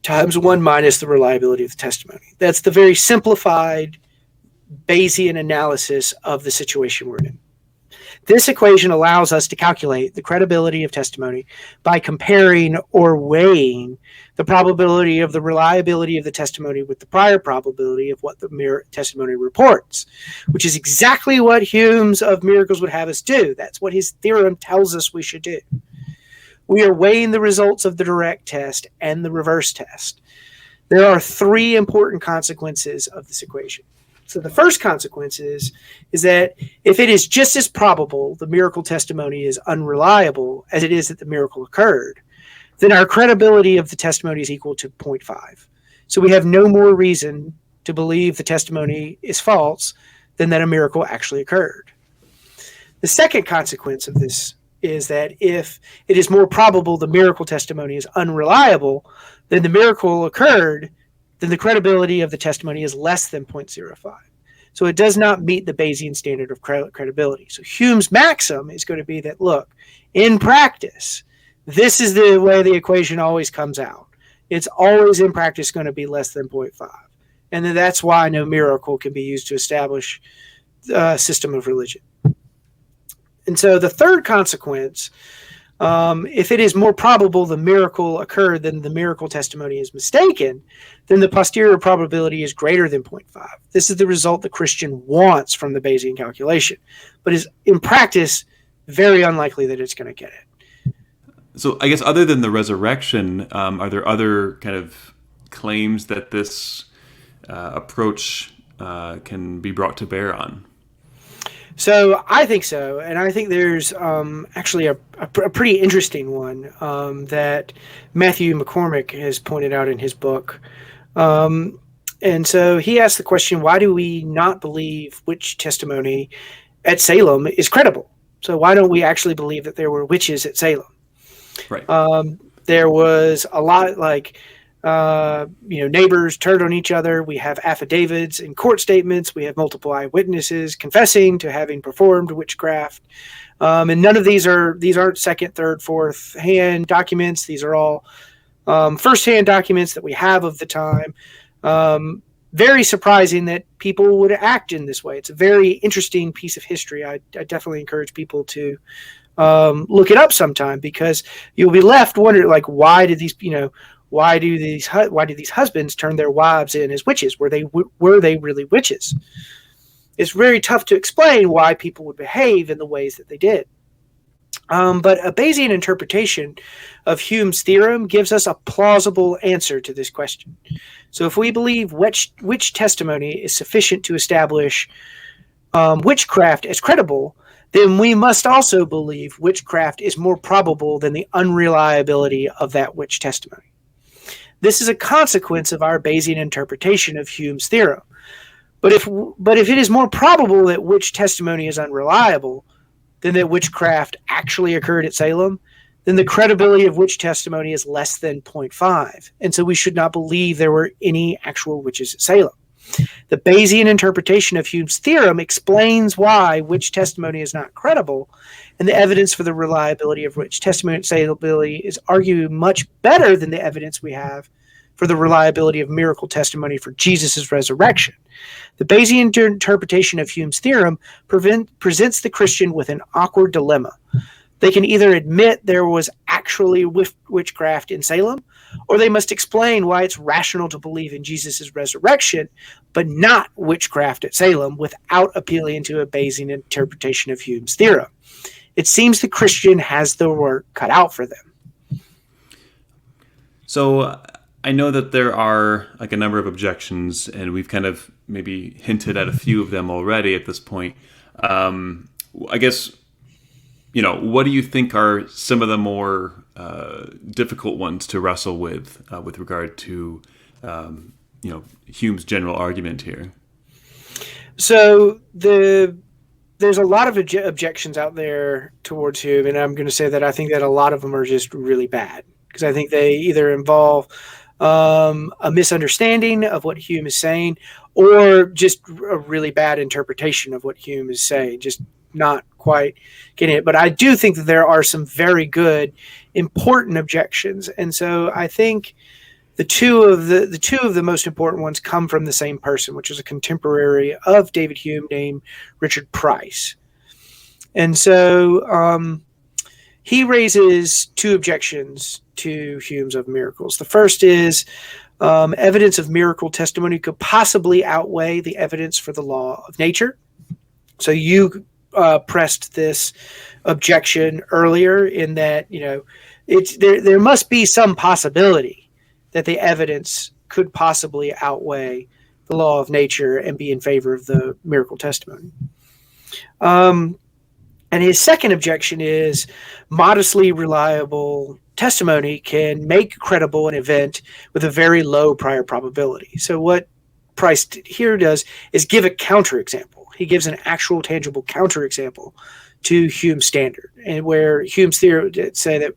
times 1 minus the reliability of the testimony. That's the very simplified Bayesian analysis of the situation we're in. This equation allows us to calculate the credibility of testimony by comparing or weighing the probability of the reliability of the testimony with the prior probability of what the testimony reports, which is exactly what Hume's of miracles would have us do. That's what his theorem tells us we should do. We are weighing the results of the direct test and the reverse test. There are three important consequences of this equation. So the first consequence is that if it is just as probable the miracle testimony is unreliable as it is that the miracle occurred, then our credibility of the testimony is equal to 0.5. So we have no more reason to believe the testimony is false than that a miracle actually occurred. The second consequence of this is that if it is more probable the miracle testimony is unreliable than the miracle occurred, then the credibility of the testimony is less than 0.05. So it does not meet the Bayesian standard of credibility. So Hume's maxim is going to be that, look, in practice, this is the way the equation always comes out. It's always in practice going to be less than 0.5. And then that's why no miracle can be used to establish a system of religion. And so the third consequence, if it is more probable the miracle occurred than the miracle testimony is mistaken, then the posterior probability is greater than 0.5. This is the result the Christian wants from the Bayesian calculation, but is in practice very unlikely that it's going to get it. So I guess other than the resurrection, are there other kind of claims that this approach can be brought to bear on? So I think so, and I think there's actually a pretty interesting one that Matthew McCormick has pointed out in his book. And so he asked the question, why do we not believe witch testimony at Salem is credible? So why don't we actually believe that there were witches at Salem? Right. There was a lot, like neighbors turned on each other. We have affidavits and court statements. We have multiple eyewitnesses confessing to having performed witchcraft. And none of these aren't second, third, fourth hand documents. These are all first-hand documents that we have of the time. Very surprising that people would act in this way. It's a very interesting piece of history. I definitely encourage people to look it up sometime, because you'll be left wondering, like, why do these husbands turn their wives in as witches? Were they really witches? It's very tough to explain why people would behave in the ways that they did. But a Bayesian interpretation of Hume's theorem gives us a plausible answer to this question. So if we believe witch testimony is sufficient to establish witchcraft as credible, then we must also believe witchcraft is more probable than the unreliability of that witch testimony. This is a consequence of our Bayesian interpretation of Hume's theorem. But if it is more probable that witch testimony is unreliable than that witchcraft actually occurred at Salem, then the credibility of witch testimony is less than 0.5. And so we should not believe there were any actual witches at Salem. The Bayesian interpretation of Hume's theorem explains why witch testimony is not credible, and the evidence for the reliability of witch testimony at Salem is arguably much better than the evidence we have for the reliability of miracle testimony for Jesus' resurrection. The Bayesian interpretation of Hume's theorem presents the Christian with an awkward dilemma. They can either admit there was actually witchcraft in Salem, or they must explain why it's rational to believe in Jesus' resurrection, but not witchcraft at Salem, without appealing to a Bayesian interpretation of Hume's theorem. It seems the Christian has the work cut out for them. So I know that there are like a number of objections, and we've kind of maybe hinted at a few of them already at this point. I guess, what do you think are some of the more difficult ones to wrestle with regard to, Hume's general argument here? So there's a lot of objections out there towards Hume, and I'm going to say that I think that a lot of them are just really bad, because I think they either involve a misunderstanding of what Hume is saying, or just a really bad interpretation of what Hume is saying, just not quite getting it. But I do think that there are some very good, important objections, and so I think the two of the most important ones come from the same person, which is a contemporary of David Hume named Richard Price. And so he raises two objections to Hume's of miracles. The first is evidence of miracle testimony could possibly outweigh the evidence for the law of nature. So you pressed this objection earlier in that, there must be some possibility that the evidence could possibly outweigh the law of nature and be in favor of the miracle testimony. And his second objection is modestly reliable testimony can make credible an event with a very low prior probability. So what Price here does is give a counterexample. He gives an actual tangible counterexample to Hume's standard, and where Hume's theory say that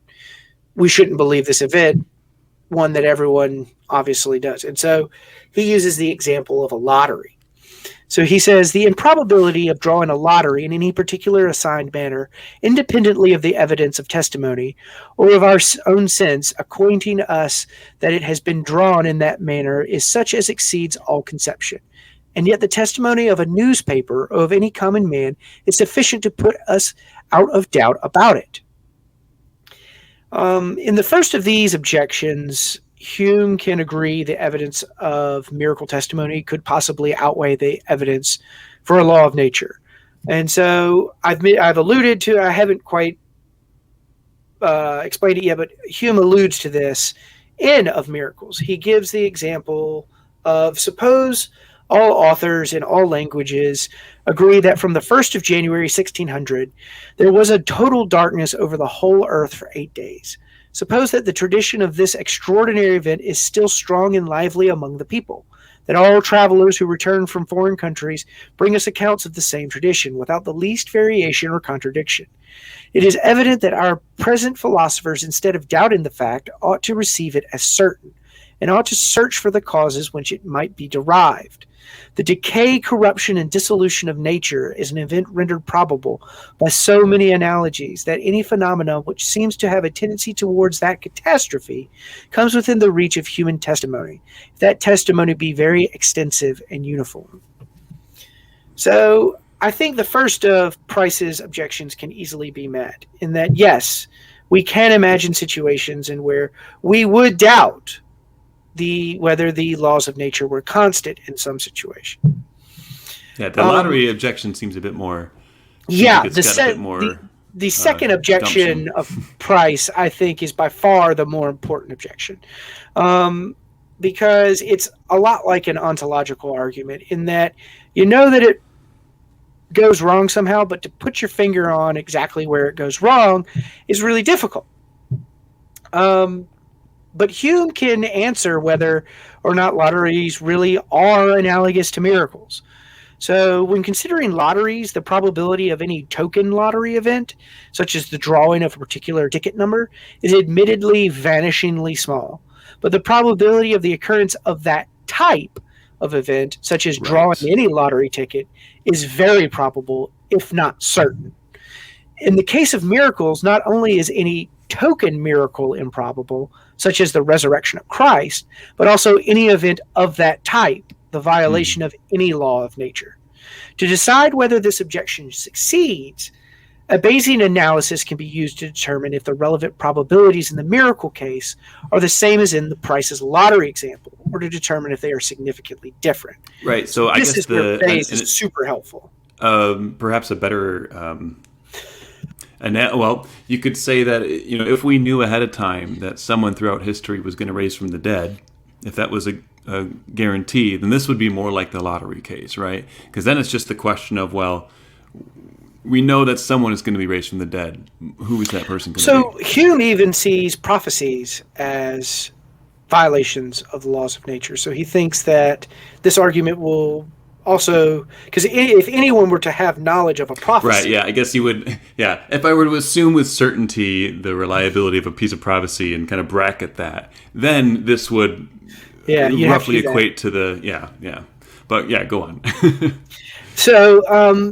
we shouldn't believe this event, one that everyone obviously does. And so he uses the example of a lottery. So he says the improbability of drawing a lottery in any particular assigned manner, independently of the evidence of testimony or of our own sense, acquainting us that it has been drawn in that manner, is such as exceeds all conception. And yet the testimony of a newspaper or of any common man is sufficient to put us out of doubt about it. In the first of these objections, Hume can agree the evidence of miracle testimony could possibly outweigh the evidence for a law of nature. And so I've alluded to, I haven't quite explained it yet, but Hume alludes to this in Of Miracles. He gives the example of, suppose all authors in all languages agree that from the 1st of January 1600, there was a total darkness over the whole earth for 8 days. Suppose that the tradition of this extraordinary event is still strong and lively among the people, that all travelers who return from foreign countries bring us accounts of the same tradition without the least variation or contradiction. It is evident that our present philosophers, instead of doubting the fact, ought to receive it as certain, and ought to search for the causes whence it might be derived. The decay, corruption, and dissolution of nature is an event rendered probable by so many analogies that any phenomenon which seems to have a tendency towards that catastrophe comes within the reach of human testimony, if that testimony be very extensive and uniform. So I think the first of Price's objections can easily be met in that, yes, we can imagine situations in where we would doubt whether the laws of nature were constant in some situation. Yeah, the lottery objection seems a bit more. Yeah, the second objection of Price, I think, is by far the more important objection, because it's a lot like an ontological argument in that you know that it goes wrong somehow, but to put your finger on exactly where it goes wrong is really difficult. But Hume can answer whether or not lotteries really are analogous to miracles. So when considering lotteries, the probability of any token lottery event, such as the drawing of a particular ticket number, is admittedly vanishingly small. But the probability of the occurrence of that type of event, such as drawing any lottery ticket, is very probable, if not certain. In the case of miracles, not only is any token miracle improbable, such as the resurrection of Christ, but also any event of that type, the violation of any law of nature. To decide whether this objection succeeds, a Bayesian analysis can be used to determine if the relevant probabilities in the miracle case are the same as in the Price's lottery example, or to determine if they are significantly different. Right. So I guess where Bayes is super helpful. Perhaps a better. Well, you could say that if we knew ahead of time that someone throughout history was going to raise from the dead, if that was a guarantee, then this would be more like the lottery case, right? Because then it's just the question of, well, we know that someone is going to be raised from the dead. Who is that person going to be? So Hume even sees prophecies as violations of the laws of nature. So he thinks that this argument will also, because if anyone were to have knowledge of a prophecy, right? Yeah, I guess you would. Yeah, if I were to assume with certainty the reliability of a piece of prophecy and kind of bracket that, then this would roughly equate to the yeah. But yeah, go on. So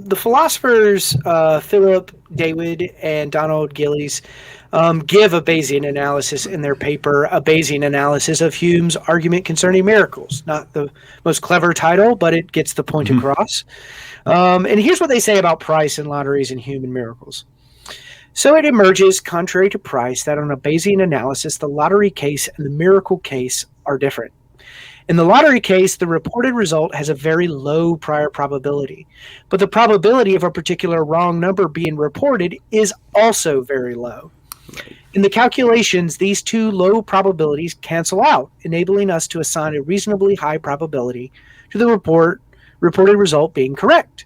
the philosophers Philip David and Donald Gillies give a Bayesian analysis in their paper, a Bayesian analysis of Hume's argument concerning miracles. Not the most clever title, but it gets the point across. And here's what they say about Price and lotteries and Hume and miracles. So it emerges, contrary to Price, that on a Bayesian analysis, the lottery case and the miracle case are different. In the lottery case, the reported result has a very low prior probability, but the probability of a particular wrong number being reported is also very low. Right. In the calculations, these two low probabilities cancel out, enabling us to assign a reasonably high probability to the reported result being correct.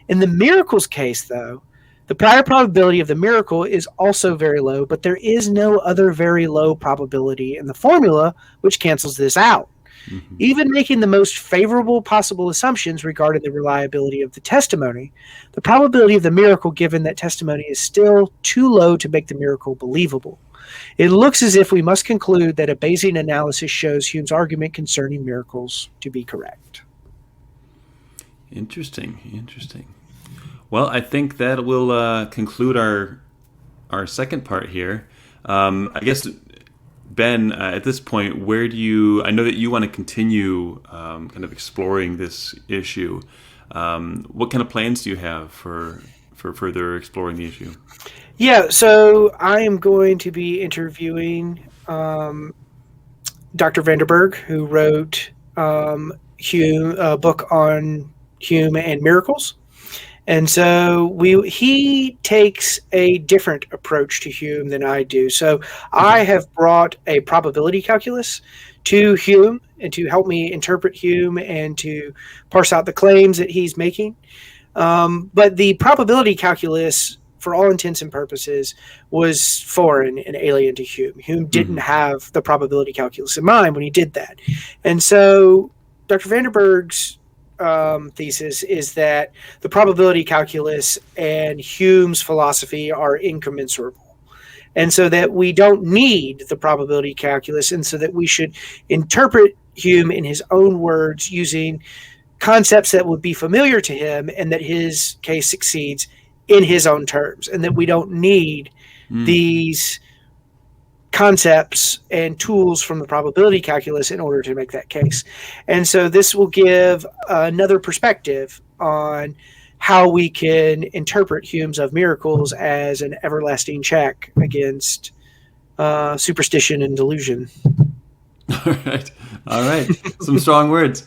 In the miracles case, though, the prior probability of the miracle is also very low, but there is no other very low probability in the formula which cancels this out. Even making the most favorable possible assumptions regarding the reliability of the testimony, the probability of the miracle given that testimony is still too low to make the miracle believable. It looks as if we must conclude that a Bayesian analysis shows Hume's argument concerning miracles to be correct. Interesting. Well, I think that will conclude our second part here. I guess, Ben, at this point, where do you? I know that you want to continue kind of exploring this issue. What kind of plans do you have for further exploring the issue? Yeah, so I am going to be interviewing Dr. Vanderberg, who wrote Hume, a book on Hume and miracles. And so he takes a different approach to Hume than I do. So I have brought a probability calculus to Hume and to help me interpret Hume and to parse out the claims that he's making. But the probability calculus, for all intents and purposes, was foreign and alien to Hume. Hume didn't have the probability calculus in mind when he did that. And so Dr. Vanderberg's thesis is that the probability calculus and Hume's philosophy are incommensurable. And so that we don't need the probability calculus, and so that we should interpret Hume in his own words using concepts that would be familiar to him, and that his case succeeds in his own terms, and that we don't need these concepts and tools from the probability calculus in order to make that case. And so this will give another perspective on how we can interpret Hume's of miracles as an everlasting check against superstition and delusion. All right. All right. Some strong words.